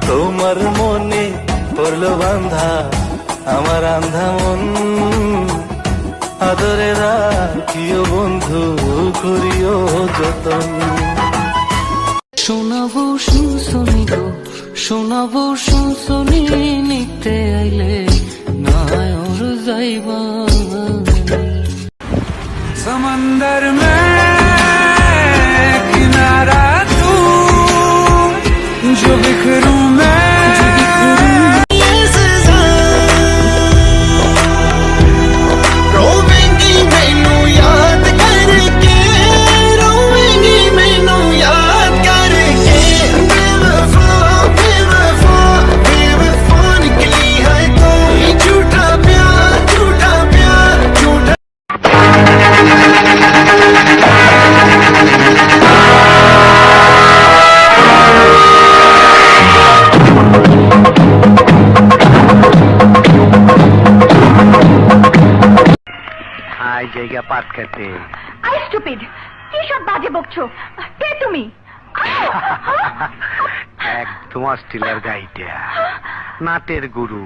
তোমার মনে পড়লো বান্ধা আমার আন্ধা মন, আদরে রাখিও বন্ধু করিও যতন। শোনাবো শুনশুনি গো, শোনাবো শুনশুনি, নিতে আইলে নাই ওর যাইবা। समंदर में किनारा तू, जो बिखरूं मैं জায়গা পাট খেতে। আই স্টুপিড, কি সব বাজে বকছো? কে তুমি? একদম অস্ট্রেলিয়ার গাইডা, নাটের গুরু।